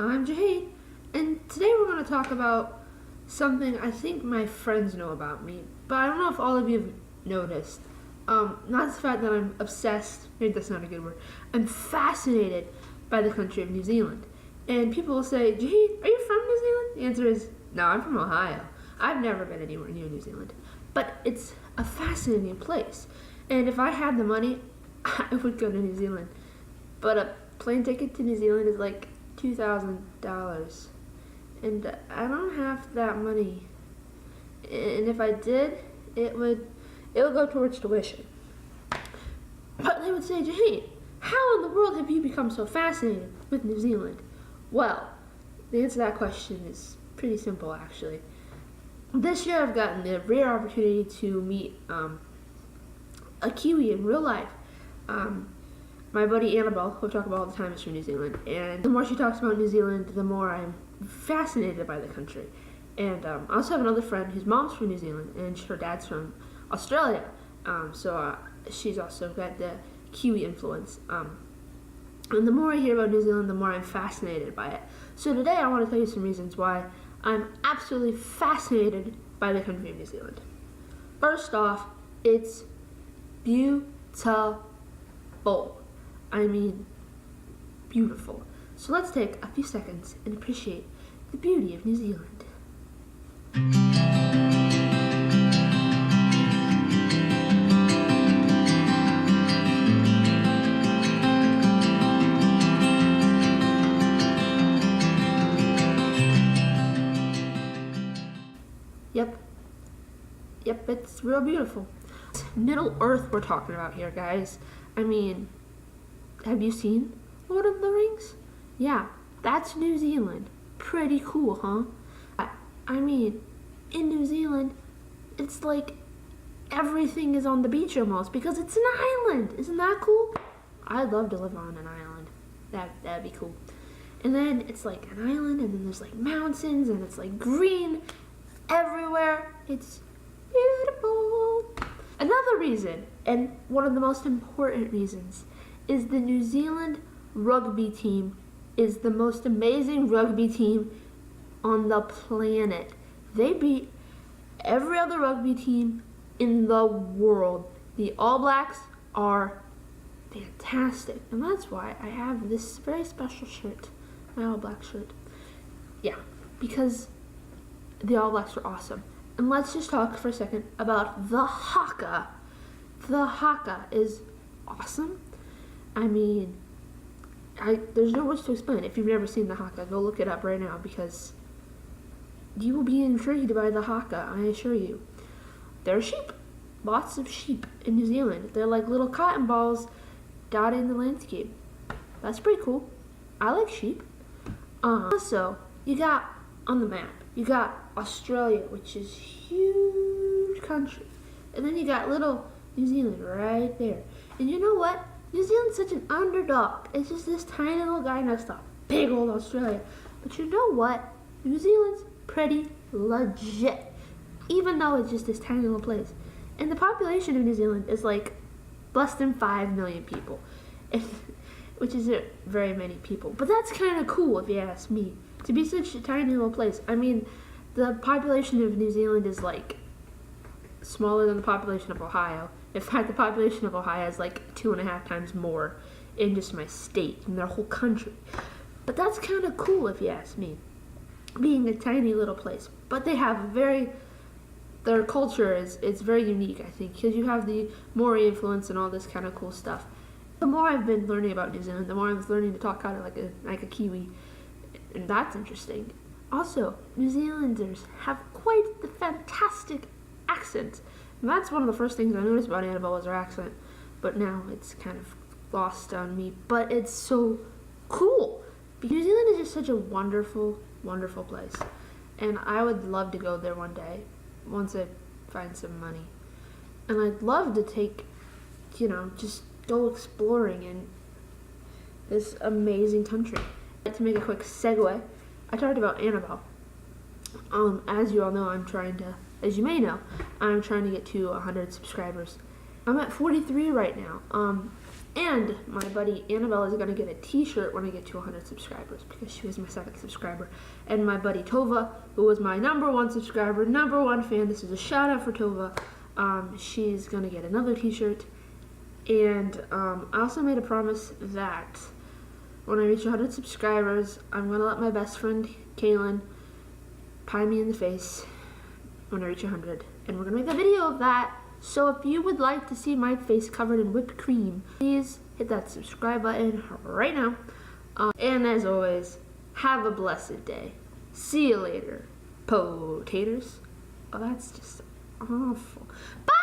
I'm Jaheen, and today we're going to talk about something I think my friends know about me, but I don't know if all of you have noticed. Not the fact that I'm obsessed, maybe that's not a good word, I'm fascinated by the country of New Zealand. And people will say, Jaheen, are you from New Zealand? The answer is, no, I'm from Ohio. I've never been anywhere near New Zealand. But it's a fascinating place. And if I had the money, I would go to New Zealand. But a plane ticket to New Zealand is like $2,000, and I don't have that money. And if I did, it would go towards tuition. But they would say, Jaheen, how in the world have you become so fascinated with New Zealand? Well, the answer to that question is pretty simple, actually. This year I've gotten the rare opportunity to meet a Kiwi in real life. My buddy Annabelle, who I talk about all the time, is from New Zealand. And the more she talks about New Zealand, the more I'm fascinated by the country. And I also have another friend whose mom's from New Zealand, and her dad's from Australia. So she's also got the Kiwi influence. And the more I hear about New Zealand, the more I'm fascinated by it. So today I want to tell you some reasons why I'm absolutely fascinated by the country of New Zealand. First off, it's beautiful. I mean, beautiful. So let's take a few seconds and appreciate the beauty of New Zealand. Yep, it's real beautiful. It's Middle Earth we're talking about here, guys. I mean, have you seen Lord of the Rings? Yeah, that's New Zealand. Pretty cool, huh? I mean, in New Zealand, it's like everything is on the beach almost because it's an island. Isn't that cool? I'd love to live on an island. That'd be cool. And then it's like an island, and then there's like mountains, and it's like green everywhere. It's beautiful. Another reason, and one of the most important reasons, is the New Zealand rugby team is the most amazing rugby team on the planet. They beat every other rugby team in the world. The All Blacks are fantastic, and that's why I have this very special shirt, my All Black shirt. Yeah, because the All Blacks are awesome. And let's just talk for a second about the haka. The haka is awesome. I mean, there's no words to explain. If you've never seen the haka, go look it up right now because you will be intrigued by the haka, I assure you. There are sheep. Lots of sheep in New Zealand. They're like little cotton balls dotting the landscape. That's pretty cool. I like sheep. Also, you got on the map, you got Australia, which is huge country. And then you got little New Zealand right there. And you know what? New Zealand's such an underdog. It's just this tiny little guy next to big old Australia. But you know what? New Zealand's pretty legit, even though it's just this tiny little place. And the population of New Zealand is like less than 5 million people, which isn't very many people. But that's kind of cool if you ask me, to be such a tiny little place. I mean, the population of New Zealand is like smaller than the population of Ohio. In fact, the population of Ohio is like 2.5 times more in just my state, in their whole country. But that's kind of cool if you ask me, being a tiny little place. But they have their culture is very unique, I think, because you have the Maori influence and all this kind of cool stuff. The more I've been learning about New Zealand, the more I'm learning to talk kind of like a Kiwi, and that's interesting. Also, New Zealanders have quite the fantastic accent. And that's one of the first things I noticed about Annabelle was her accent, but now it's kind of lost on me. But it's so cool. Because New Zealand is just such a wonderful, wonderful place. And I would love to go there one day, once I find some money. And I'd love to take, just go exploring in this amazing country. To make a quick segue, I talked about Annabelle. As you all know, as you may know, I'm trying to get to 100 subscribers. I'm at 43 right now. And my buddy Annabelle is going to get a t-shirt when I get to 100 subscribers because she was my second subscriber. And my buddy Tova, who was my #1 subscriber, #1 fan, this is a shout out for Tova. She's going to get another t-shirt. And I also made a promise that when I reach 100 subscribers, I'm going to let my best friend Kaylin pie me in the face when I reach 100. And we're going to make a video of that. So if you would like to see my face covered in whipped cream, please hit that subscribe button right now. And as always, have a blessed day. See you later, potaters. Oh, that's just awful. Bye!